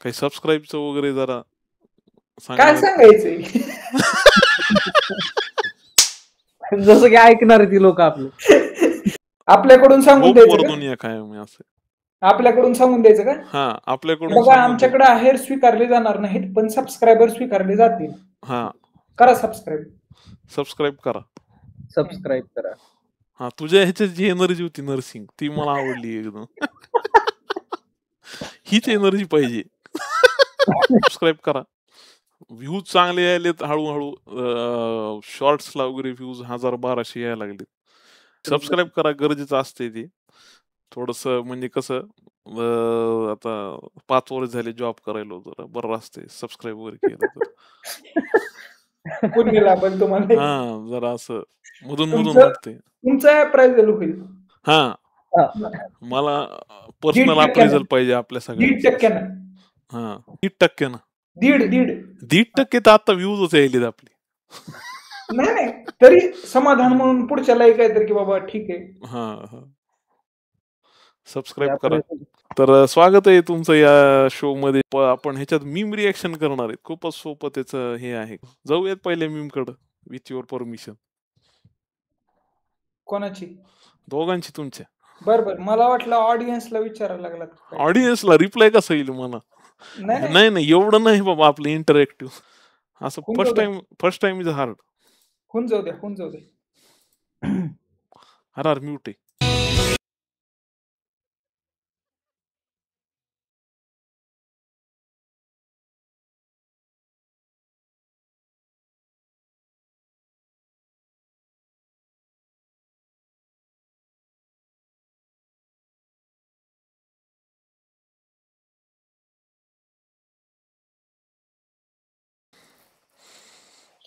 काही सबस्क्राईबचं वगैरे जरा काय सांगायचंय. जसं की ऐकणार ती लोक आपल्याकडून सांगून द्यायचं का? दुनिया काय असं आपल्याकडून सांगून द्यायचं का? हा, आपल्याकडून बघा, आमच्याकडे आहेर स्वीकारले जाणार नाहीत, पण सबस्क्रायबर स्वीकारले जातील. हा, करा सबस्क्राईब करा. हा, तुझ्या ह्याच्यात जी एनर्जी होती नर्सिंग, ती मला आवडली एकदम. हीच एनर्जी पाहिजे. सबस्क्राईब करा. व्ह्यूज चांगले यायलेत हळूहळू. शॉर्ट्सला वगैरे व्ह्यूज 1000-1200 यायला लागले. सबस्क्राईब करा, गरजेचं असते ते. थोडस म्हणजे कसं आता 5 वर्ष झाले जॉब करायला, जरा बरं असते सबस्क्राईब वगैरे केलं तर. हा, जरा असं मधून वाटते. तुमचा अप्रायझल होईल. हा, मला पर्सनल अप्रायझल पाहिजे आपल्या सगळ्यांना. 1% हा, 1% ना. 1.5% तर आता व्ह्यूजच यायलेत आपले. नाही, तरी समाधान म्हणून पुढच्या लाईक आहे तर की बाबा ठीक आहे. हा, सबस्क्राईब करा. तर स्वागत आहे तुमचं या शो मध्ये. आपण ह्याच्यात मीम रिएक्शन करणार आहेत. खूपच सोपं त्याचं हे आहे. जाऊयात पहिल्या मीम कडे, विथ युअर परमिशन. कोणाची? दोघांची, तुमच्या. बरं, मला वाटलं ऑडियन्सला विचारायला लागला. ऑडियन्सला रिप्लाय कसा येईल मला? नाही, एवढं नाही बाबा आपलं इंटरॅक्टिव्ह. असं फर्स्ट टाइम इज हार्ड. होऊन जाऊ दे. अरे म्यूट आहे.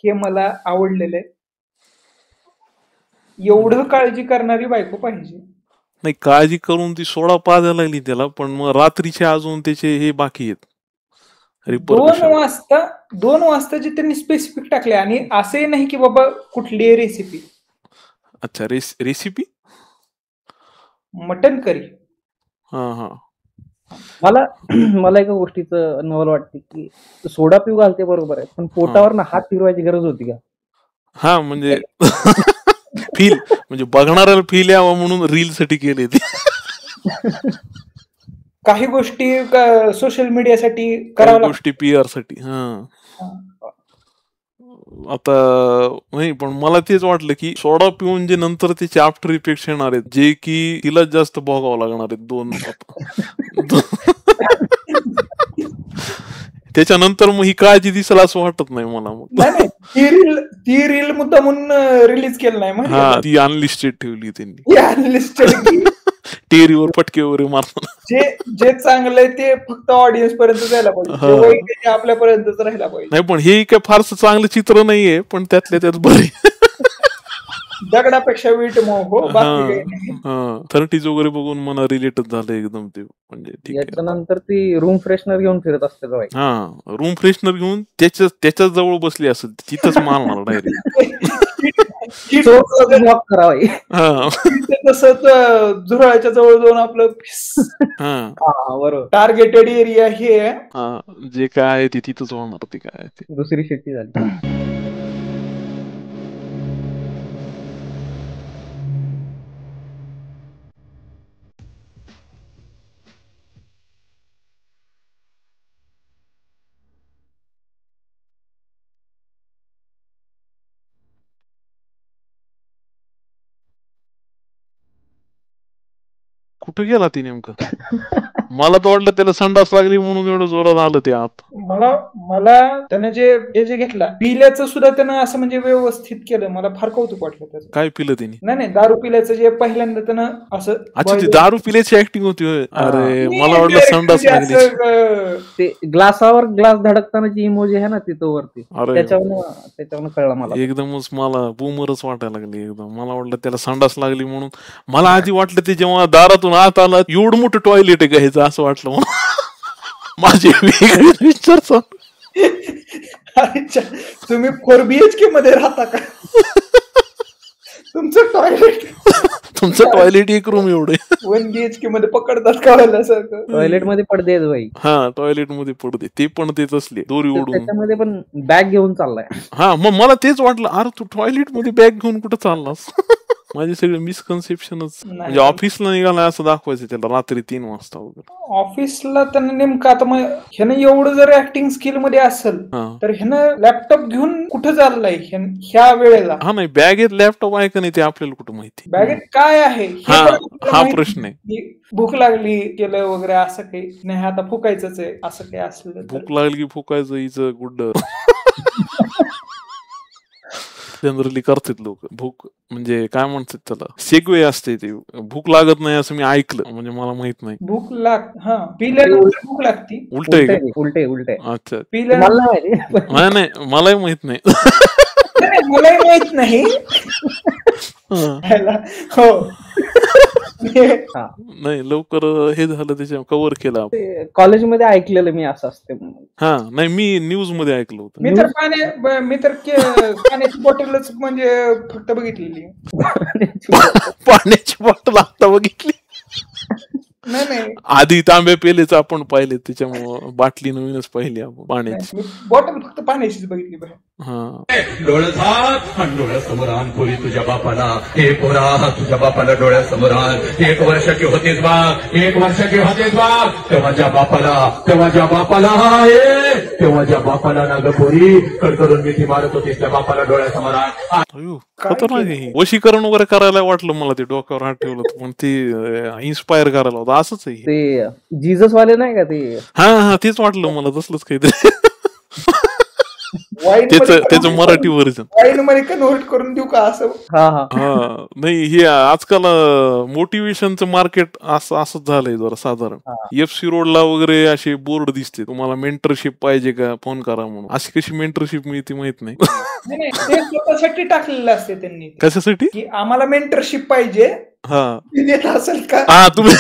हे मला आवडलेलं आहे. एवढं काळजी करणारी बायको पाहिजे. नाही, काळजी करून ती सोडा पाजायला लागली त्याला, पण मग रात्रीचे अजून त्याचे हे बाकी आहेत. 2 वाजताची त्यांनी स्पेसिफिक टाकले. आणि असंही नाही की बाबा कुठली रेसिपी. अच्छा, रेसिपी मटन करी. हा, मला एका गोष्टीचं नवल वाटते की सोडा पिऊ घालते, बरोबर आहे, पण पोटावर ना हात फिरवायची गरज होती का? हा, म्हणजे फील, म्हणजे बघणाऱ्याला फील यावं म्हणून रील साठी केले ते. काही गोष्टी सोशल मीडियासाठी करावं, गोष्टी PR साठी. आता नाही, पण मला तेच वाटलं की सोडा पिऊन जे नंतर त्याचे आफ्टर इफेक्ट येणार आहेत, जे की तिला जास्त भोगावं लागणार आहेत 2. त्याच्यानंतर मग ही काळजी दिसेल असं वाटत नाही मला. मग ती रील मुद्दा म्हणून रिलीज केलं नाही. हा, ती अनलिस्टेड ठेवली त्यांनी. अनलिस्टेड टेरीवर फटके वगैरे मारतात. जे चांगलंय ते फक्त ऑडियन्स पर्यंत जायला पाहिजे, आपल्यापर्यंतच राहायला पाहिजे. नाही, पण हे काय फारसं चांगलं चित्र नाहीये, पण त्यातल्या त्यात बरे. दगडापेक्षा वीट मोह. 30s वगैरे बघून मला रिलेटेड झालं एकदम ते. म्हणजे ठीक आहे. याच्यानंतर ती रूम फ्रेशनर घेऊन फिरत असते. रूम फ्रेशनर घेऊन त्याच्याच जवळ बसली असेल, तिथंच मारणार डायरेक्ट. तसंच झुरळाच्या जवळ जाऊन आपलं बरोबर टार्गेटेड एरिया हे जे काय आहे ते तिथंच होणार. ते काय ते दुसरी शेती झाली. कुठं गेला ती नेमकं? मला तर वाटलं त्याला संडास लागली म्हणून एवढं जोरात आलं ते आत. मला त्यानं जे घेतला पिल्याचं सुद्धा त्यानं असं म्हणजे व्यवस्थित केलं. मला फार कौतुक वाटलं त्याचं. काय पिलं त्यांनी? नाही, दारू पिल्याचं जे पहिल्यांदा त्यानं असं. अच्छा, ती दारू पिल्याची ऍक्टिंग होती. अरे, मला वाटलं संडास लागली. ते ग्लासावर ग्लास धडकताना जी इमोजी आहे ना तिथं वरती, त्याच्यावरून कळलं मला. एकदमच मला बूमरच वाटायला लागली एकदम. मला वाटलं त्याला संडास लागली म्हणून. मला आधी वाटलं ते जेव्हा दारातून आत आला एवढं मोठं टॉयलेट आहे का ह्याचं, असं वाटलं मला. माझे वेगळे विचार. तुम्ही 4 BHK मध्ये राहता का? तुमचं टॉयलेट तुमचं टॉयलेट एक रूम एवढे 1 BHK मध्ये पकडतात का सारखं. टॉयलेट मध्ये पडदे आहेत बाई. हा टॉयलेट मध्ये पडते ते पण तेच असले दोरी ओढून. त्याच्यामध्ये पण बॅग घेऊन चाललाय. हा मग मला तेच वाटलं अरे तू टॉयलेट मध्ये बॅग घेऊन कुठं चाललास. माझे सगळे मिसकन्सेप्शनच. म्हणजे ऑफिसला निघाला असं दाखवायचं त्याला रात्री 3 वाजता वगैरे. ऑफिसला त्यानं नेमकं आता मग ह्यानं एवढं जर ऍक्टिंग स्किल मध्ये असेल तर ह्यानं लॅपटॉप घेऊन कुठं चाललाय ह्या वेळेला. हा नाही बॅगेत लॅपटॉप आहे का नाही ते आपल्याला कुठं माहिती. बॅगेत काय आहे हा प्रश्न आहे. भूक लागली केलं वगैरे असं काही नाही आता फुकायचंच आहे असं काही असलं. भूक लागली की फुकायचं हिचं गुड्ड. जनरली करतात लोक. भूक म्हणजे काय म्हणतात त्याला सेगवे असते ते. भूक लागत नाही असं मी ऐकलं म्हणजे मला माहित नाही. भूक पिल्यानंतर भूक लागती. उलटे अच्छा पिल्यानंतर नाही मलाही माहित नाही. मलाही माहित नाही. हो नाही लवकर हे झालं त्याच्या कव्हर केला. कॉलेजमध्ये ऐकलेलं मी असं असते म्हणून. हा नाही मी न्यूज मध्ये ऐकलं होतं. मी तर पाण्याची बॉटलच म्हणजे फक्त बघितलेली. पाण्याची बॉटल आता बघितली. नाही आधी तांबे पेलेच आपण पाहिले त्याच्यामुळं बाटली नवीनच पाहिली आपण पाण्याची. बॉटल फक्त पाण्याचीच बघितली. डोळ्यासमोर आण पोरी तुझ्या बापाला. हे पोरा तुझ्या बापाला डोळ्यासमोर आण. 1 वर्षाची होतीस बा 1 वर्षाची होतीस बा तेव्हा ज्या बापाला ना ग पोरी कडकडून मिठी मारत होतीस त्या बापाला डोळ्यासमोर आण. खतरनाक आहे. वशीकरण वगैरे करायला वाटलं मला ते डोक्यावर हात ठेवलं पण ते इन्स्पायर करायला होतं. असंच आहे ते जीजस वाले नाही का ते. हा तेच वाटलं मला तसलंच काहीतरी. त्याचं मराठी व्हर्जन वाईन मध्ये कन्व्हर्ट करून देऊ का असं. नाही हे आजकाल मोटिवेशनचं मार्केट असंच झालंय जरा साधारण. FC रोडला वगैरे असे बोर्ड दिसते तुम्हाला मेंटरशिप पाहिजे का फोन करा म्हणून. अशी कशी मेंटरशिप मिळते माहित नाही. ते स्वतःसाठी टाकलेलं असते त्यांनी. कशासाठी की आम्हाला मेंटरशिप पाहिजे. देत असेल का. तुम्ही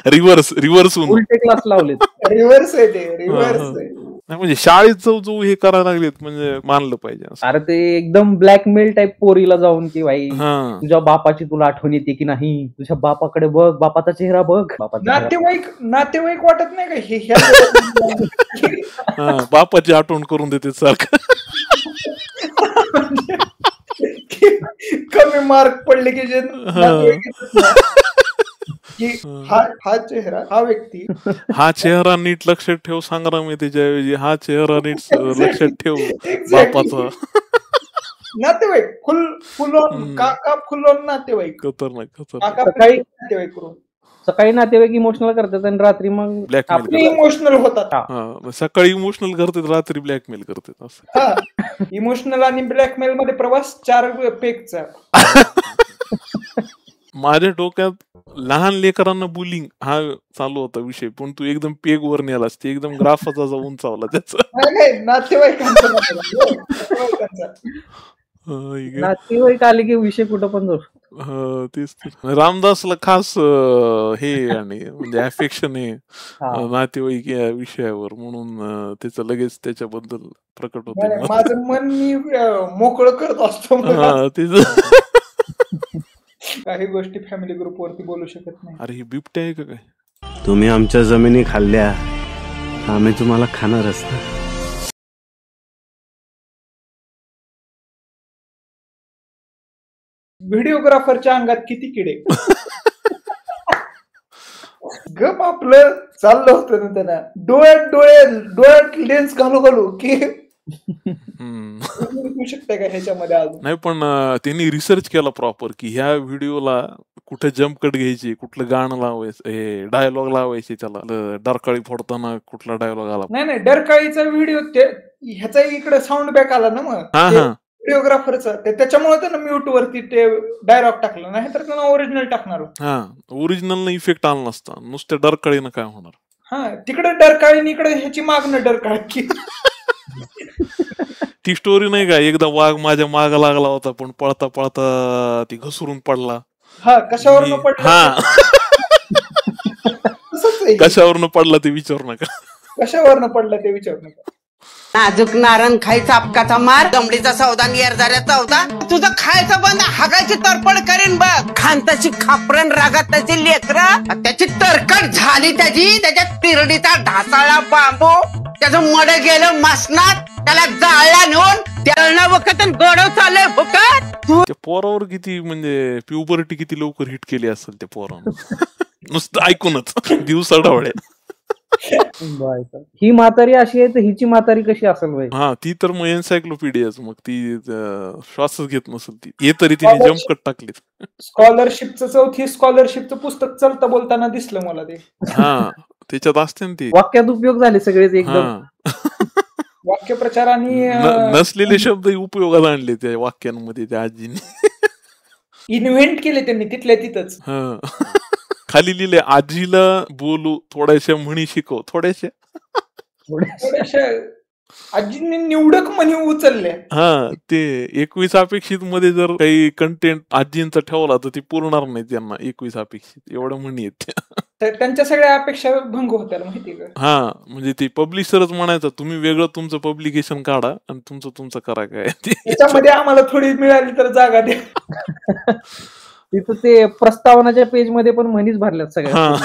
रिव्हर्स उलटे क्लास लावले. रिव्हर्स आहे ते रिव्हर्स आहे. म्हणजे शाळेत जो हे करायला लागलेत म्हणजे मानलं पाहिजे. अरे ते एकदम ब्लॅकमेल टाईप पोरीला जाऊन की भाई तुझ्या बापाची तुला आठवण येते की नाही. तुझ्या बापाकडे बघ बापाचा चेहरा बघ. नातेवाईक वाटत नाही का हे. बापाची आठवण करून देते सारखं. कमी मार्क पडले की जे हा चेहरा हा व्यक्ती हा चेहरा नीट लक्षात ठेव संग्राम आहे त्याच्याऐवजी हा चेहरा नीट लक्षात ठेव बापाचा. नातेवाईक फुल ऑन काका फुल ऑन नातेवाईक. खतरनाक. नातेवाईक करून सकाळी नातेवाईक इमोशनल करतात आणि रात्री मग इमोशनल होतात. सकाळी इमोशनल करतात रात्री ब्लॅकमेल करतात असं. इमोशनल आणि ब्लॅकमेल मध्ये प्रवास 4 पेगचा. माझ्या डोक्यात लहान लेकरांना बुलिंग हा चालू होता विषय पण तू एकदम पेग वर नेलास. ते एकदम ग्राफाचा जाऊन चावला त्याचा. नातेवाईक आले की विषय कुठं पण जाऊ. तेच रामदासला खास हे आणि म्हणजे अफेक्शन आहे नातेवाईक या विषयावर म्हणून त्याचं लगेच त्याच्याबद्दल प्रकट होते. माझं मन मी मोकळं करत असतो. काही गोष्टी फॅमिली ग्रुप वरती बोलू शकत नाही. अरे ही बिबट्या आहे का काय. तुम्ही आमच्या जमिनी खाल्ल्या आम्ही तुम्हाला खाणारच ना. व्हिडिओग्राफरच्या अंगात किती किडे. गप आपलं चाललं होतं ना त्यांना. डोळ्यात लेन्स घालू की शकते का ह्याच्यामध्ये अजून. नाही पण त्यांनी रिसर्च केला प्रॉपर की ह्या व्हिडिओला कुठे जम्प कट घ्यायची कुठलं गाणं लावायचं डायलॉग लावायचे त्याला डरकाळी फोडताना कुठला डायलॉग आला. नाही डरकाळीचा व्हिडिओ ह्याचा इकडे साऊंड बॅक आला ना मग व्हिडिओग्राफरचा त्याच्यामुळे त्यानं म्यूट वरती ते डायलॉग टाकलं. नाही तर त्यानं ओरिजिनल टाकणार. ओरिजिनल इफेक्ट आला नसता नुसत्या डरकाळीनं काय होणार. तिकडे डरकाळी इकडे ह्याची मागणं डरकाळी. ती स्टोरी नाही का एकदा वाघ माझ्या माग लागला होता पण पळता पळता ती घसरून पडला. कशावरनं पडला कशावरनं पडला ते विचारू नका. कशावरनं पडला ते विचारू नका. नाजूक नारण खायचा अपकाचा मार, दमडीचा सौदा निर्धाऱ्याचा सौदा, तुझं खायचं बंद हागायची तरपड करीन बघ. खानताची खापरण रागात त्याची लेकरं, त्याची तरकट झाली त्याच्या तिरडीचा ढासाळा बांबू, त्याचं मड गेलं मासनात, त्याला जाळला नेऊन त्याला वखत गोडव चाललंय फुकट. त्या पोरावर किती म्हणजे प्युबर्टी किती लवकर हिट केली असेल त्या पोरानं. नुसतं ऐकूनच दिवसा डवळे. ही म्हातारी अशी आहे तर हिची म्हातारी कशी असेल बाई. हा ती तर मग एन्सायक्लोपीडियाच, मग ती श्वासच घेत नसेल ती. हे तरी तिने जमकट टाकले. स्कॉलरशिपचं 4थी स्कॉलरशिपचं पुस्तक चलता बोलताना दिसलं मला ते. हा त्याच्यात असते ना ती. वाक्यात उपयोग झाले सगळेच एकदम. वाक्यप्रचार आणि नसलेले शब्द उपयोगात आणले त्या वाक्यांमध्ये त्या आजीने. इन्व्हेंट केले त्यांनी तिथल्या तिथंच. खाली लिहिले आजीला बोलू थोड्याशा म्हणी शिकव, थोड्याशा आजींनी निवडक म्हणी उचलल्या. हा ते 21 अपेक्षित मध्ये जर काही कंटेंट आजींचा ठेवला तर ती पुरणार नाही त्यांना. 21 अपेक्षित एवढं म्हणी आहेत त्यांच्या सगळ्या अपेक्षा भंग होत्या माहिती का. हा म्हणजे ते पब्लिशरच म्हणायचं तुम्ही वेगळं तुमचं पब्लिकेशन काढा आणि तुमचं करा काय. त्याच्यामध्ये आम्हाला थोडी मिळाली तर जागा द्या. तिथं ते प्रस्तावनाच्या पेज मध्ये पण म्हणीच भरल्यात सगळ्या.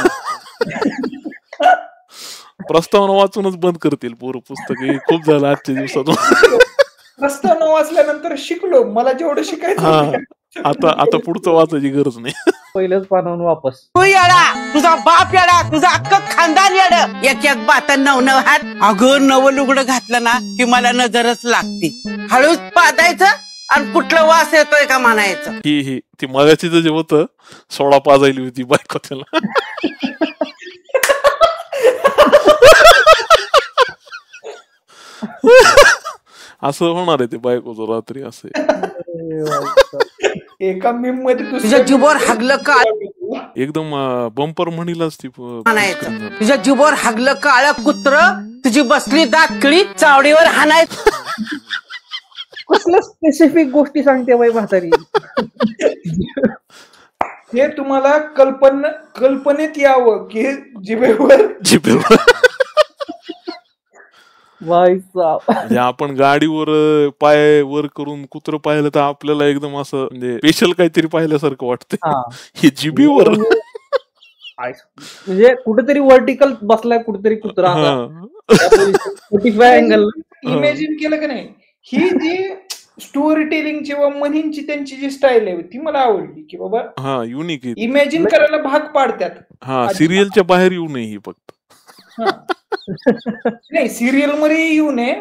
प्रस्तावना वाचूनच बंद करतील पोरं पुस्तक. खूप झालं आजच्या दिवसातून. प्रस्तावना वाचल्यानंतर शिकलो, मला जेवढं शिकायचं आता पुढचं वाचायची गरज नाही. पहिल्याच पानावरून वापस. तू येडा, तुझा बाप येडा, तुझा अख्खं खानदान येड. एक बात 9 हात. अगं नवं लुगडं घातलं ना की मला नजरच लागते. हळूच पादायचं आणि कुठलं वास येतोय का म्हणायचं. ही ती मगाची जे होतं सोडा पाजायली होती बायको त्याला. असं होणार आहे ते बायकोचं रात्री. असं एका मीम मध्ये तुझ्या जीवावर हागलं का एकदम बंपर म्हणीलाच ती म्हणायचं. तुझ्या जीवावर हागलं काळ कुत्र, तुझी बसली दात किळी चावडीवर हाणायचं. कसल्या स्पेसिफिक गोष्टी सांगते बाई म्हातारी. हे तुम्हाला कल्पनेत यावं की जिभेवर म्हणजे आपण गाडीवर पाय वर करून कुत्र पाहिलं तर आपल्याला एकदम असं म्हणजे स्पेशल काहीतरी पाहिल्यासारखं वाटतं. हे जिभेवर म्हणजे कुठेतरी व्हर्टिकल बसलाय कुठेतरी कुत्रा. 45 अँगल इमॅजिन केलं का नाही. ही जी स्टोरी टेलिंग किंवा म्हणींची त्यांची जी स्टाईल आहे ती मला आवडली की बाबा युनिक इमॅजिन करायला भाग पाडतात. हा सिरियलच्या बाहेर येऊ नये ही फक्त. नाही सिरियल मध्ये येऊ नये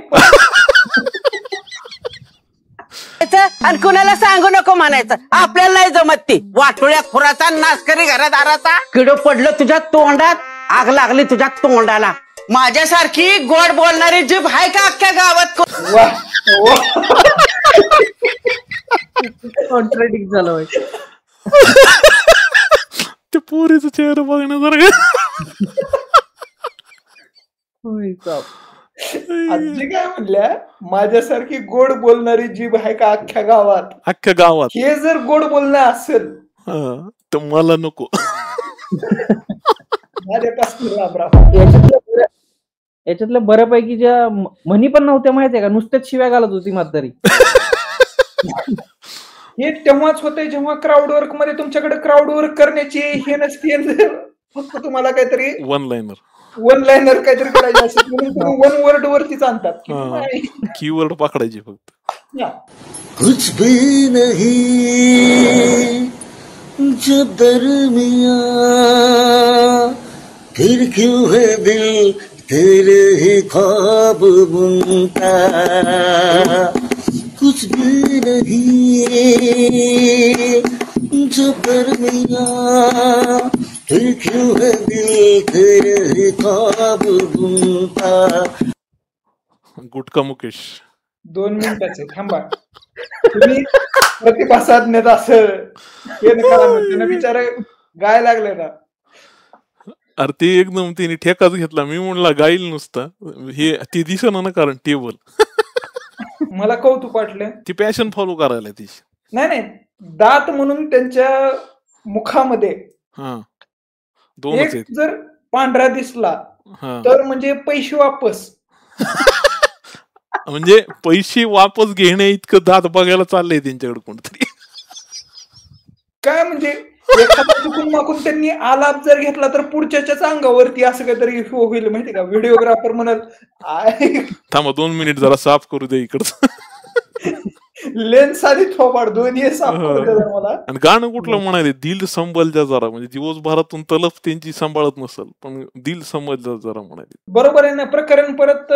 आणि कुणाला सांगू नको म्हणायचं. आपल्याला नाही जमत ती वाटोळ्या खुराचा नासकरी घरादाराचा. किड पडलं तुझ्या तोंडात, आग लागली तुझ्या तोंडाला. माझ्यासारखी गोड बोलणारी जीभ आहे का अख्ख्या गावात. कॉन्ट्रॅडिक्ट झालं. ते पोरीचं चेहरा बघण्यासारखं. आजी काय म्हणल्या, माझ्यासारखी गोड बोलणारी जीभ आहे का अख्ख्या गावात. हे जर गोड बोलणं असेल तर मला नको. याच्यातल्या बऱ्यापैकी ज्या म्हणी पण नव्हत्या माहितीये का, नुसत्याच शिव्या घालत होती म्हातारी. हे तेव्हाच होते जेव्हा क्राऊड वर्क मध्ये तुमच्याकडे क्राऊड वर्क करण्याची हे नसते. फक्त तुम्हाला काहीतरी वन लाईनर काहीतरी करायचे असेल म्हणून तुम्ही वन वर्ड वरतीच आणतात. कीवर्ड पकडायचे फक्त. कुछ भी नहीं जब दरमियां फिर क्यों है दिल तेरे ही ख्वाब बुनता. कुछ भी नहीं जब दरमियां फिर क्यों है दिल तेरे ही ख्वाब बुनता. गुटका मुकेश 2 मिनिटाचे थांबा. तुम्ही प्रतिभासाधनेत असं हे नका बिचारा गाय लागले ना. अरे ते एकदम तिने ठेकाच घेतला. मी म्हणला गाईल नुसता हे ती दिसना ना कारण टेबल. मला कौतुक वाटलं. ती पॅशन फॉलो करायला तिची. नाही दात म्हणून त्यांच्या मुखामध्ये दोनच जर पांढरा दिसला तर म्हणजे पैसे वापस. म्हणजे पैसे वापस घेणे इतकं दात बघायला चाललंय त्यांच्याकडे कोणतरी. काय म्हणजे एखादा चुकून माकून त्यांनी आलाप जर घेतला तर पुढच्याच्याच अंगावरती असं काहीतरी होईल माहिती का. व्हिडिओग्राफर म्हणाल थांबा 2 मिनिट जरा साफ करू दे इकडचं. लेन्स आणि थोबाड दोन्ही साफ करू दे मला. आणि गाणं कुठलं म्हणाले, दिल संभल जा जरा, म्हणजे दिवसभरातून तलफ त्यांची सांभाळत नसल पण दिल संभल जा जरा म्हणाले. बरोबर आहे ना. प्रकरण परत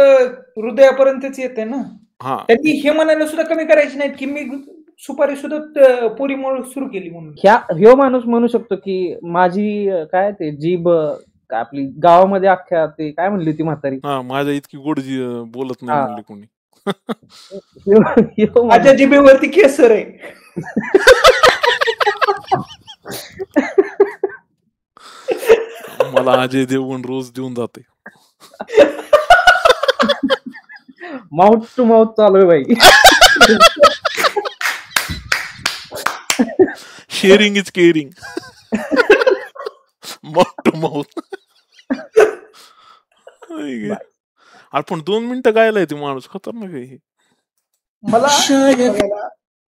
हृदयापर्यंतच येते ना. त्यांनी हे म्हणायला सुद्धा कमी करायचे नाहीत की मी सुपारी सुद्धा पोरीमुळे सुरू केली म्हणून. ह्यो माणूस म्हणू शकतो की माझी काय ते जीभ आपली गावामध्ये अख्ख्या ते काय म्हणली ती म्हातारी, माझ्या इतकी गोड बोलत नाही म्हणली कोणी. माझ्या जिभेवरती केसर आहे. मला अजय देवगण रोज देऊन जाते. माउथ टू माउथ चालू आहे बाई. Sharing is caring. Mouth to mouth. आपण 2 मिनिटं गायलाय ते माणूस खतरनाक आहे. मला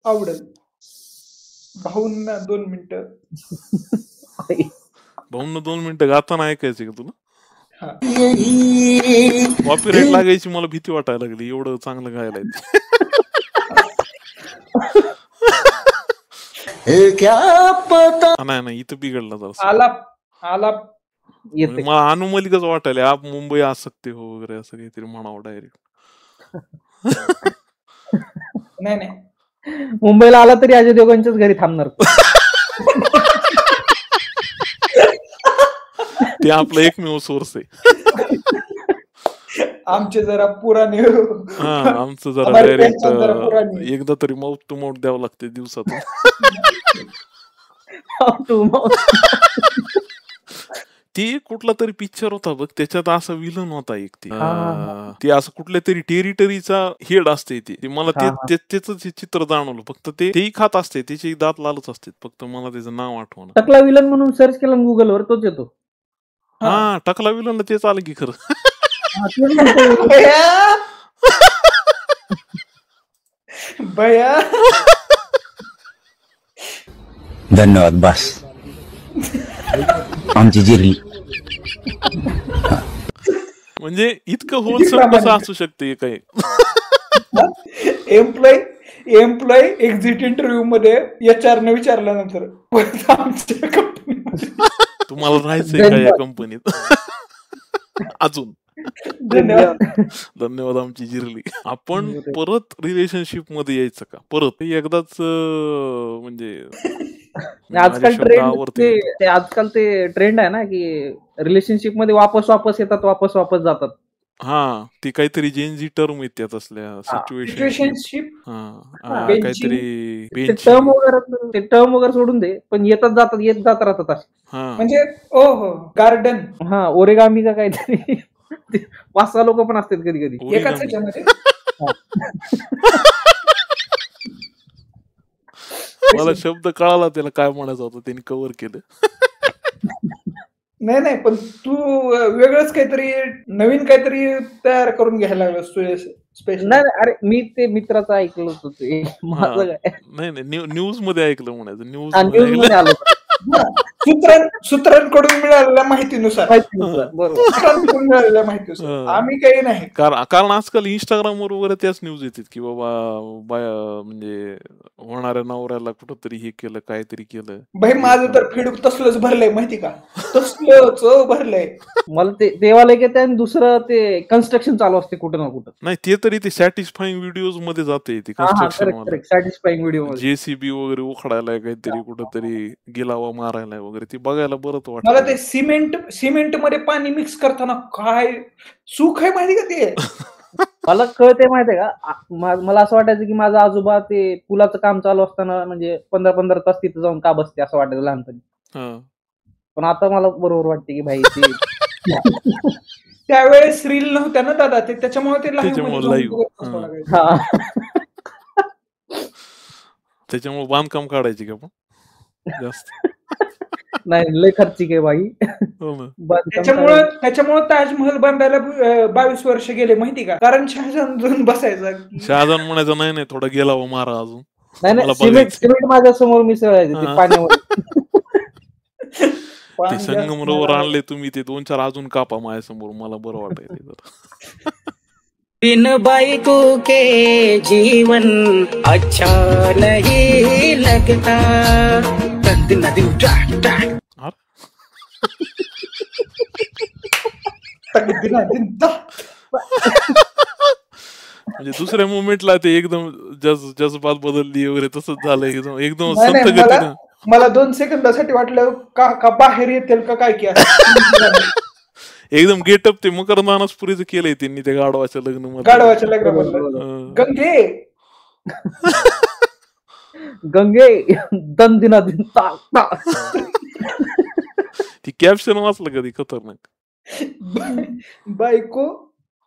आवडेल भाऊंना 2 मिनिटं. भाऊंना 2 मिनिटं गाताना ऐकायचं का तुला? कॉपीराईट लागायची मला भीती वाटायला लागली, एवढं चांगलं गायलाय. नाही इथं बिघडला जरा. आलाप मला अनुमलिकच वाटायला आप मुंबई आ सकते हो वगैरे असं काहीतरी म्हणावं डायरेक्ट. नाही मुंबईला आला तरी अजय देवगणच्याच घरी थांबणार. ते आपलं एकमेव सोर्स आहे. आमचे जरा पुराणे. आमचं जरा डायरेक्ट एकदा तरी माउथ टू माउथ द्यावं लागते दिवसातून. ती कुठला तरी पिक्चर होता बघ, त्याच्यात असं विलन होता एक. ती असं कुठल्या तरी टेरिटरीचा हेड असते ती. मला त्याच चित्र जाणवलं. फक्त तेही खात असते, त्याचे दात लालच असते, फक्त मला त्याचं नाव आठवण. टकला विलन म्हणून सर्च केलं गुगलवर, तोच येतो. टकला विलन तेच आलं की खरं. भैया धन्यवाद बस. आमची जिरली. म्हणजे इतकं होलसम कसं असू शकते काही. एम्प्लॉय एक्झिट इंटरव्ह्यू मध्ये HR ने विचारल्यानंतर आमच्या कंपनीमध्ये तुम्हाला राहायचंय का या कंपनीत अजून. धन्यवाद आमची जिरली. आपण परत रिलेशनशिप मध्ये यायचं का परत एकदाच, म्हणजे आजकाल ते ट्रेंड आहे ना की रिलेशनशिप मध्ये वापस येतात, वापस जातात. ती काहीतरी जेनजी टर्म येतात असल्या सिच्युएशनशिप. काहीतरी टर्म वगैरे सोडून दे, पण येत जात राहतात असे. म्हणजे गार्डन ओरेगामी का काहीतरी. 5-6 लोक पण असतात कधी एकाच ह्याच्यामध्ये. मला शब्द कळाला त्याला काय म्हणायचं होतं, त्यांनी कव्हर केलं. नाही पण तू वेगळंच काहीतरी नवीन काहीतरी तयार करून घ्यायला लागलास स्पेशल. नाही अरे मी ते मित्राचं ऐकलं होतं ते. नाही न्यूज मध्ये ऐकलं म्हणायचं. न्यूज आलं सूत्रांकडून मिळालेल्या माहितीनुसार मिळालेल्या माहितीनुसार आम्ही काही नाही. कारण आजकाल इंस्टाग्राम वर वगैरे त्याच न्यूज येतात की बाबा म्हणजे होणाऱ्या नवऱ्याला कुठंतरी हे केलं, काहीतरी केलं. भाई माझं तर फीड तसलंच भरलंय माहिती का, तसलंच भरलंय. मला ते देवाला की दुसरं ते कन्स्ट्रक्शन चालू असते कुठं ना कुठं. नाही ते तरी ते सॅटिस्फाईंग व्हिडिओज मध्ये जाते ती कन्स्ट्रक्शन. सॅटिस्फाईंग व्हिडिओ JCB वगैरे उखडायला काहीतरी कुठंतरी गिलावा मारायला वगैरे ती बघायला बरंच वाटत. मला ते सिमेंट मध्ये पाणी मिक्स करताना काय सुख आहे माहिती का ते. मला कळते माहितीये का, मला असं वाटायचं की माझा आजोबा ते पुलाचं काम चालू असताना म्हणजे 15 तास तिथे जाऊन का बसते असं वाटायचं लहानपणी. पण आता मला बरोबर वाटते की भाई ते त्यावेळेस रील नव्हत्या ना दादा, ते त्याच्यामुळे ते त्याच्यामुळे बांधकाम काढायची का पण जास्त. नाही लय खर्चिक आहे बाई. त्याच्यामुळे ताजमहल बांधायला 22 वर्ष गेले माहिती का, कारण शहाजहान बसायचा. शहाजहान म्हणायचं नाही थोडा गेला हो मारा अजून. नाही सिमेंट माझ्या समोर मिसळायचे पाण्यावर. ते संगमरवर आणले तुम्ही, ते 2-4 अजून कापा माझ्या समोर, मला बरं वाटायला. बिन बाइको के जीवन अच्छा नहीं लगता. म्हणजे दुसऱ्या मुवमेंटला ते एकदम जज्बात बदलली वगैरे तसंच झालं. एकदम संत गतीनं. मला 2 सेकंदासाठी वाटलं का बाहेर येतील का काय की. एकदम गेटअप ते मकरंदानासपुरीचं केलंय त्यांनी त्या गाढवाच्या लग्नामध्ये. गाढवाच्या लग्नामध्ये गंगे दन दिना दिन. ती कॅप्शन वाचलं कधी, खतरनाक. बायको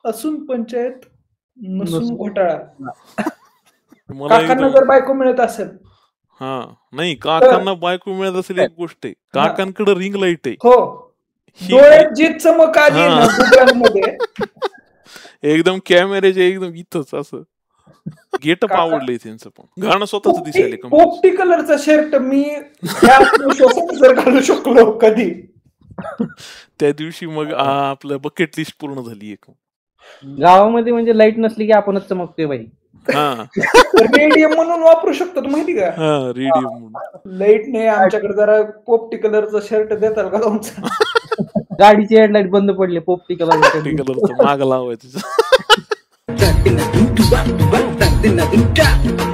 असून पंचायत नसून घोटाळा. काकांना जर बायको मिळत असेल, नाही काकांना बायको मिळत असेल एक गोष्ट आहे, काकांकडे रिंग लाईट आहे. हो, डोळ्यात जी चमक आली ना दुकानामध्ये, एकदम कॅमेऱ्याचे एकदम इथंच असं गेटअप आवडलंय त्यांचं. पण गाणं स्वतःच दिसायला. पोपटी कलरचा शर्ट मी जर घालू शकलो कधी, त्या दिवशी मग आपलं बकेट लिस्ट पूर्ण झाली. एक गावामध्ये म्हणजे लाईट नसली की आपणच चमकतोय बाई. रेडियम म्हणून वापरू शकतो माहिती का. रेडियम म्हणून. लाईट नाही आमच्याकडे, जरा पोपटी कलरचा शर्ट देताल का तुमचा. गाडीची हेडलाईट बंद पडली, पोपटी कलरचं माग लावायचं.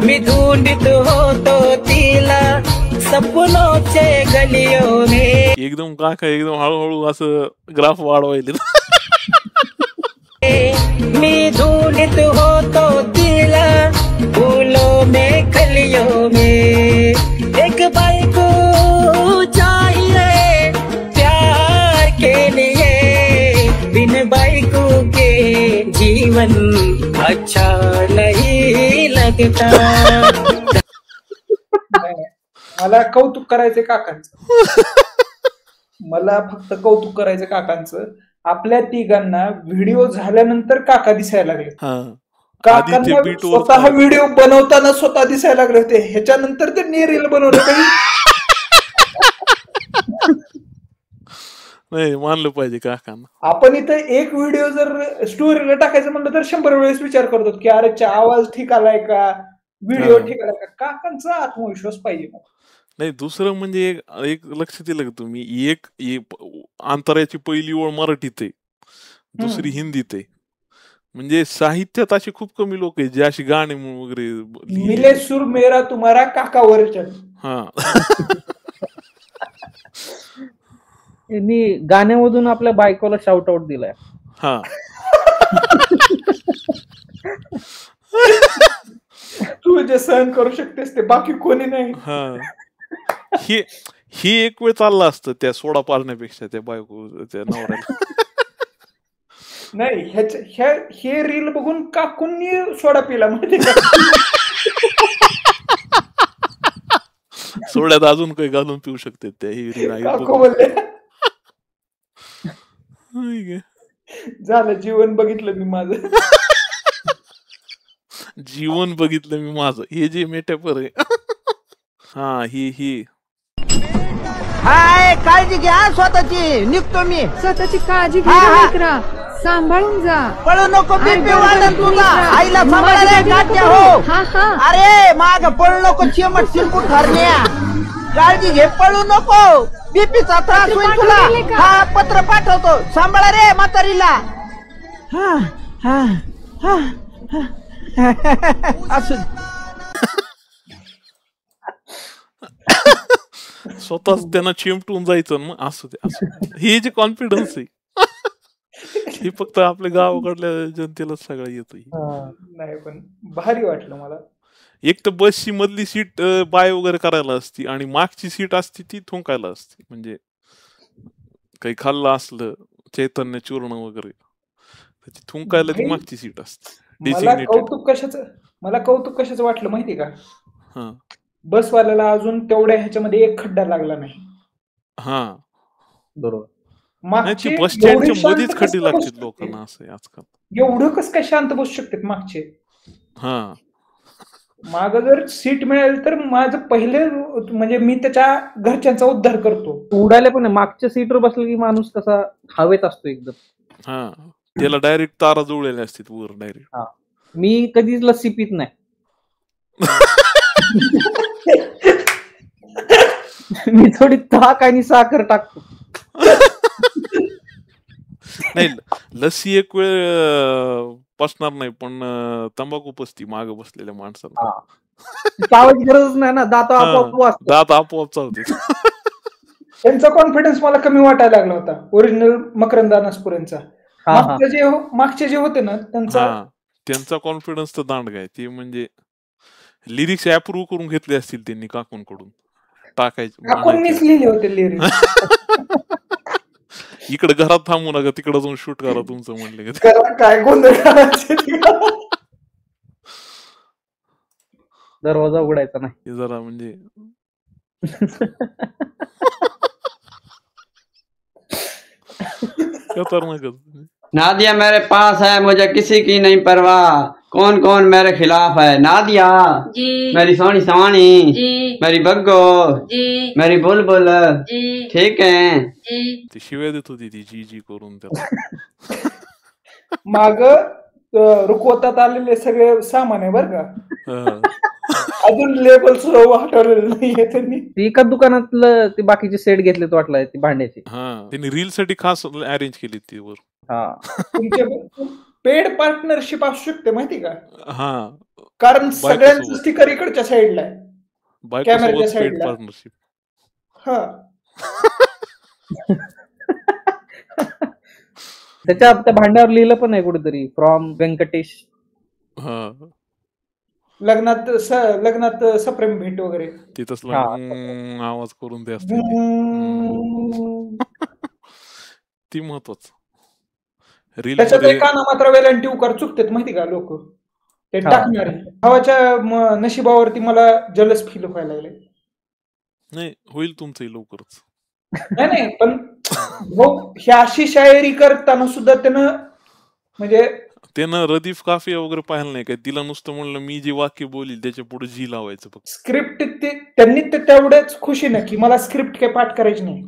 मी ढूंढित होतो तिला सपनोचे गलियों में. एकदम काका एकदम हळूहळू असं ग्राफ वाढवायले. मी ढूंढित होतो तिला फूलों में कलियों में. एक बाइको चाहिए प्यार के लिए, बिन बाइको के जीवन अच्छा नहीं लगता. मला कौतुक करायचं काकांचं. मला फक्त कौतुक करायचं काकांचं. आपल्या तिघांना व्हिडिओ झाल्यानंतर काका दिसायला लागले. काकांना स्वतः व्हिडिओ बनवताना स्वतः दिसायला लागले होते. ह्याच्यानंतर ते रील बनवलं तरी नाही, मानलं पाहिजे काकांना. आपण इथं एक व्हिडिओ जर स्टोरीला टाकायचं म्हणलं तर 100 वेळेस विचार करतो की अरे आवाज ठीक आलाय का, व्हिडिओ ठीक आलाय का. काकांचा आत्मविश्वास पाहिजे. नाही, दुसरं म्हणजे एक लक्षात दिलं का तुम्ही, एक अंतराची पहिली ओळ मराठीत आहे, दुसरी हिंदीत आहे. म्हणजे साहित्यात असे खूप कमी लोक आहेत जे अशी गाणे वगैरे. मिले सूर मेरा तुम्हारा काकावर. यांनी गाण्यामधून आपल्या बायकोला शाउट आउट दिलाय. तू जे सहन करू शकतेस ते बाकी कोणी नाही. ही एक वेळ चाललं असतं त्या सोडा पाळण्यापेक्षा त्या बायको त्या नवऱ्याला. नाही, हे रील बघून काकूंनी सोडा पिला माहिती का. सोड्यात अजून काही घालून पिऊ शकते त्या. ही रील झालं, जीवन बघितलं मी माझं. जीवन बघितलं मी माझं, हे जे मेटाफर आहे. ही हाय, काळजी घ्या स्वतःची. निघतो मी. स्वतःची काळजी घ्या, सांभाळून जा. पळू नको, बीपी वाढेल तुला. आईला सांभाळायला हो. अरे माग पळू नको, चिमट शिरकूट हरण्या. काळजी घे, पळू नको. बीपीचा त्रास होईल तुला. हा, पत्र पाठवतो. सांभाळा रे म्हातारीला. असू स्वतःच त्यांना चिमटून जायचं मग असू दे. हे जे कॉन्फिडन्स आहे हे फक्त आपल्या गावाकडल्या जनतेला सगळं येतं. नाही, पण भारी वाटलं मला. एक तर बसची मधली सीट बाय वगैरे करायला असती आणि मागची सीट असती ती थुंकायला असती. म्हणजे काही खाल्लं असलं, चैतन्य चूर्ण वगैरे, त्याची थुंकायला ती मागची सीट असते. मला कौतुक कशाचं वाटलं माहिती का. बसवाल्याला अजून तेवढ्या ह्याच्यामध्ये एक खड्डा लागला नाही. हा बरोबर. मागचे बस एवढे स्टँडच्या शांत मध्येच कसं खड्डे काय बसू लागतात शकते? लोकांना, असं आहे आजकाल. एवढं कसं काय शांत बसू शकतात मागचे? हा मागं जर सीट मिळेल तर माझं पहिले म्हणजे मी त्याच्या घरच्यांचा उद्धार करतो. उडायला पण आहे. मागच्या सीटवर बसलं की माणूस कसा हवेत असतो एकदम. हा त्याला डायरेक्ट तारा जुळलेल्या असतात वर डायरेक्ट. हा. मी कधीच लस्सी पित नाही. मी थोडी ताक आणि साखर टाकतो. नाही लस्सी एक वेळ पसणार नाही, पण तंबाखू पसती माग बसलेल्या माणसाला. चावायची गरजच नाही ना, दात आपोआप वाजतात. दात आपोआप चावते. त्यांचा कॉन्फिडन्स मला कमी वाटायला लागला होता ओरिजिनल मकरंद अनासपुरेंचा. मागचे जे होते ना त्यांचा कॉन्फिडन्स तर दांडगा आहे. ते म्हणजे लिरिक्स अप्रूव्ह करून घेतले असतील त्यांनी काकूंकडून, टाकायचे लिहिले होते लिरिक्स. इकडे घरात थांबू नका, तिकडे जाऊन शूट करा तुमचं म्हणले. काय गोंधळ करायचे, दरवाजा उघडायचा नाही जरा म्हणजे. नादिया मेरे पास है, मुझे किसी की नहीं परवाह, कौन कौन मेरे खिलाफ है। नादिया जी, मेरी सोनी सोनी जी, मेरी बग्गो जी, मेरी बुलबुल जी, ठीक है जी. ती शिव्या देत होती ती जी जी करून त्याला. माग रुकवतात आलेले सगळे सामान आहे बरं का, अजून लेबल सुद्धा वाटवलेलं नाहीये त्यांनी. एका दुकानातलं ते बाकीचे सेट घेतलेत वाटलं ती भांड्याची. त्यांनी रील साठी खास अरेंज केली ती वर. पेड पार्टनरशिप असू शकते माहिती का. हा, कारण सगळ्यांचं स्टिकर इकडच्या साईडला आहे, कॅमेऱ्याच्या साईडला. पार्टनरशिप. हा त्याच्या त्या भांड्यावर लिहिलं पण आहे कुठेतरी, फ्रॉम व्यंकटेश. लग्नात सप्रेम भेट वगैरे तिथंच आवाज करून ते असते ती महत्वाचं. त्याच्यात काना मात्र वेलांटी उकार चुकतात माहिती का लोक ते टाकणारे. भावाच्या नशिबावरती मला जलस फील व्हायला लागले. नाही होईल तुमचंही लवकरच. नाही पण ही अशी शायरी करताना सुद्धा त्यानं रदीफ काफिया वगैरे पाहिलं नाही काय. तिला नुसतं म्हणलं मी जे वाक्य बोलील त्याच्या पुढे जी लावायचं फक्त. स्क्रिप्ट त्यांनी तेवढ्याच खुशीनं की मला स्क्रिप्ट काही पाठ करायची नाही,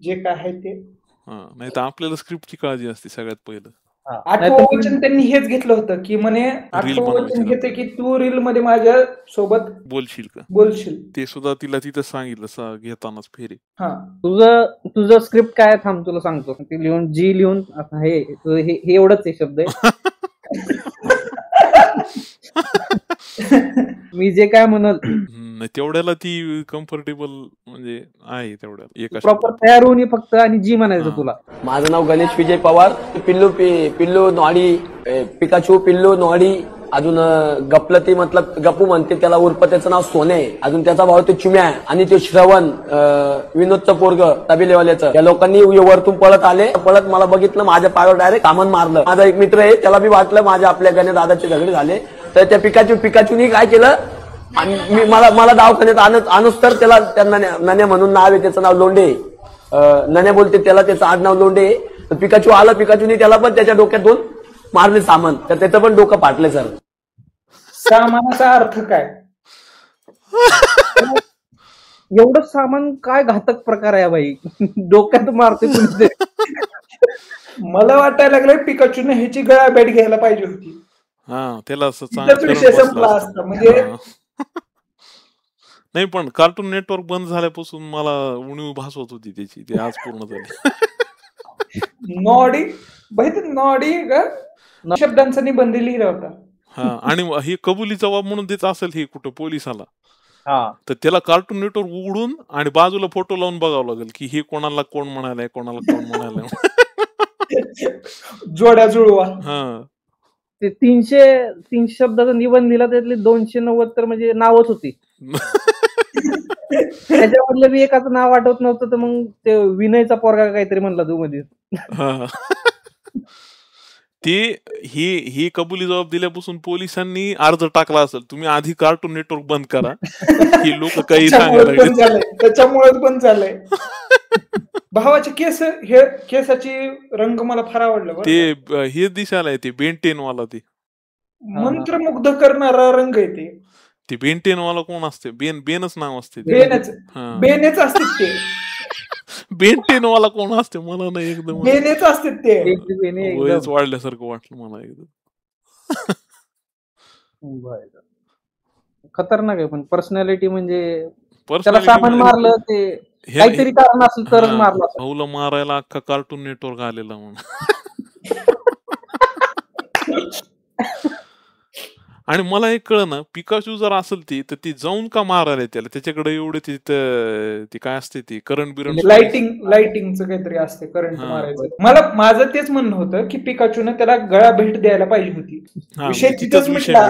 जे काय आहे ते. नाही तर आपल्याला स्क्रिप्टची काळजी असते सगळ्यात पहिलं. 8वं वचन त्यांनी हेच घेतलं होतं की म्हणे 8वं वचन घेते की तू रील मध्ये माझ्या सोबत बोलशील का, बोलशील. ते सुद्धा तिला तिथं सांगितलं घेतानाच फेरी. तुझं स्क्रिप्ट काय थांब तुला सांगतो. ती लिहून जी लिहून हे एवढंच आहे शब्द मी जे काय म्हणल तेवढ्याला ती कम्फर्टेबल म्हणजे आहे तेवढ्याला. प्रॉपर तयार होऊन फक्त आणि जी म्हणायचं तुला. माझं नाव गणेश विजय पवार. पिल्लू नॉडी, पिकाचू पिल्लू नॉडी, अजून गपलती मतलब गप्पू म्हणते त्याला, उर्फ त्याचं नाव सोने. अजून त्याचा भाऊ ते चुम्या आणि ते श्रवण विनोदचं पोरग तबिलेवाल्याचं. या लोकांनी वरतून पळत आले. पळत मला बघितलं, माझ्या पायावर डायरेक्ट सामान मारलं. माझा एक मित्र आहे त्याला बी वाटलं माझ्या आपल्या गणे दादाचे झगडे झाले, तर त्या पिकाचूनी काय केलं, आणि मला दवाखान्यात आणूस तर त्याला नन्या म्हणून नाव आहे, त्याचं नाव लोंढे. नन्या बोलते त्याला, त्याचं आडनाव लोंढे. तर पिकाचू आला, पिकाचूनी त्याला पण त्याच्या डोक्यात दोन मारले सामान, तर त्याचं पण डोकं फाटले. सर सामानाचा अर्थ काय? एवढं सामान काय घातक प्रकार आहे बाई, डोक्यात मारते तुमचे. मला वाटायला लागलं पिकाचूने ह्याची गळाभेट घ्यायला पाहिजे होती. त्याला विषय संपला असता. म्हणजे नाही पण कार्टून नेटवर्क बंद झाल्यापासून मला उणीव भासवत होती त्याची, ती आज पूर्ण झाली. नॉडी का शब्दांचा निबंध लिहिला होता. आणि हे कबुली जबाब म्हणून देत असेल हे कुठं पोलिसाला, तर त्याला कार्टून नेटवर्क उघडून आणि बाजूला फोटो लावून बघावं लागेल की हे कोणाला कोण म्हणायलाय, कोणाला कोण म्हणायलाय. जोड्या जुळवा. ते 300 शब्दाचा निबंध लिहिला, त्यातले 290 तर म्हणजे नावच होती. त्याच्यामधलं मी एकाचं नाव आठवत नव्हतं, तर मग ते विनयचा पोरगा काहीतरी म्हणला तू मध्ये. ही कबुली जबाब दिल्यापासून पोलिसांनी अर्ज टाकला असेल, तुम्ही आधी कार्टून नेटवर्क बंद करा, ही लोक काही सांगायला. त्याच्यामुळेच बंद झालंय. भावाचे केस, हे केसाची रंग मला फार आवडलं. ते हे दिसायला ते बेंटेन वाला, ते मंत्रमुग्ध करणारा रंग आहे ते बेंटेन वाला कोण असते? बेनच नाव असते, बेनेच असते ते. बेंटेन वाला कोण असते मला नाही एकदम बेनेच असते ते. वयच वाढल्यासारखं वाटलं मला एकदम. खतरनाक आहे. पण पर्सनॅलिटी म्हणजे त्याला सामान मारलं ते काहीतरी कारण असेल तरच मारलं. भाऊला मारायला अख्खा कार्टून नेटवर्क आलेला म्हणून. आणि मला एक कळ ना, पिकाचू जर असेल तर ती जाऊन का मारायला त्याला? त्याच्याकडे एवढे ती काय असते, ती करंट बिरंट, लाइटिंगचं काहीतरी असते, करंट मारायचं. माझं तेच म्हणणं होतं की पिकाचून त्याला गळा भेट द्यायला पाहिजे होती. विषय मिटला.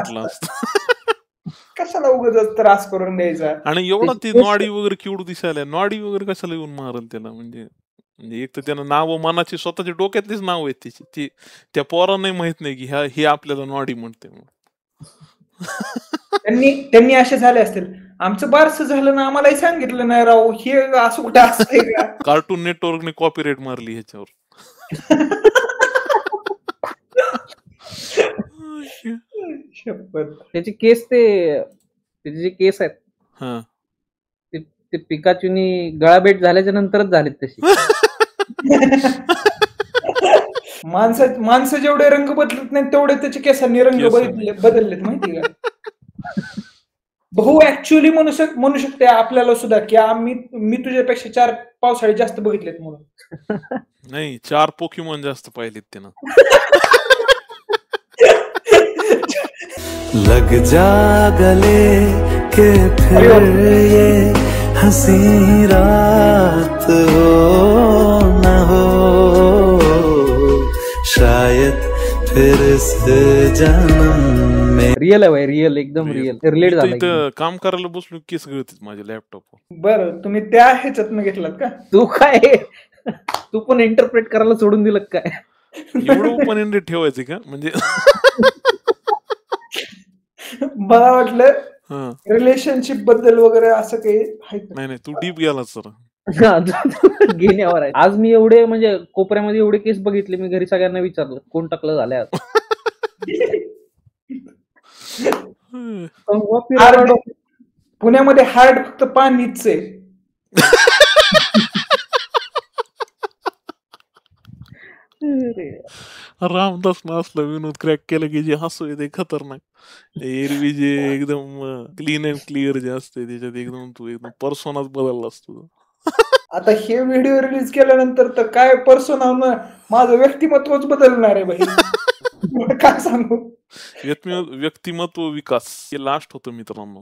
कशाला उगाच त्रास करून द्यायचा? आणि एवढा ती नॉडी वगैरे केवढं दिसायला, नॉडी वगैरे कशाला येऊन मारल त्याला? म्हणजे एक तर त्यानं नाव मनाची स्वतःच्या डोक्यातलीच नाव आहेत त्याची, त्या पोरांनाही माहित नाही की हे आपल्याला नॉडी म्हणते. त्यांनी असे झाले असतील, आमचं बारसं झालं ना, आम्हालाही सांगितलं नाही राव, हे असं कुठे असतंय का? कार्टून नेटवर्कने कॉपीराईट मारली ह्याच्यावर. त्याचे केस, त्याचे जे केस आहेत ते पिकाचूनी गळाभेट झाल्याच्या नंतरच झालेत तशी. माणसं जेवढे रंग बदलत नाही तेवढे त्याच्या केसांनी रंग बदललेत, माहिती का? भाऊ ऍक्च्युअली म्हणू शकते आपल्याला सुद्धा की मी तुझ्यापेक्षा 4 पावसाळे जास्त बघितलेत म्हणून. नाही, 4 पोकेमॉन जास्त पाहिलेत त्यानं. लग जा गले के फिर ये हंसी रात हो न हो, शायद फिर से जन्म में. रिअल आहे, रिअल, एकदम रिलेट झालं. काम करायला बसलो केस गळतात माझ्या लॅपटॉपवर. बरं, तुम्ही त्या ह्याच्यातनं घेतलात का? तू पण इंटरप्रेट करायला सोडून दिलं काय? एवढं ओपन एंडेड ठेवायचं का? म्हणजे मला वाटलं रिलेशनशिप बद्दल वगैरे असं काही. नाही, तू डीप गेला सर घेण्यावर आहे. आज मी एवढे म्हणजे कोपऱ्यामध्ये एवढे केस बघितले, मी घरी सगळ्यांना विचारलं कोण टाकलं झालंय. पुण्यामध्ये हार्ड फक्त पाणीच आहे. रामदास असलं विनोद क्रॅक केलं की जे हसू येते खतरनाक. एरवी जे एकदम क्लीन अँड क्लिअर जे असते त्याच्यात एकदम तू एकदम पर्सोनाच बदलला असतो. आता हे व्हिडिओ रिलीज केल्यानंतर तर काय पर्सोना, माझं व्यक्तिमत्वच बदलणार आहे भाई. काय सांगू? व्यक्तिमत्व विकास हे लास्ट होतं मित्रांनो.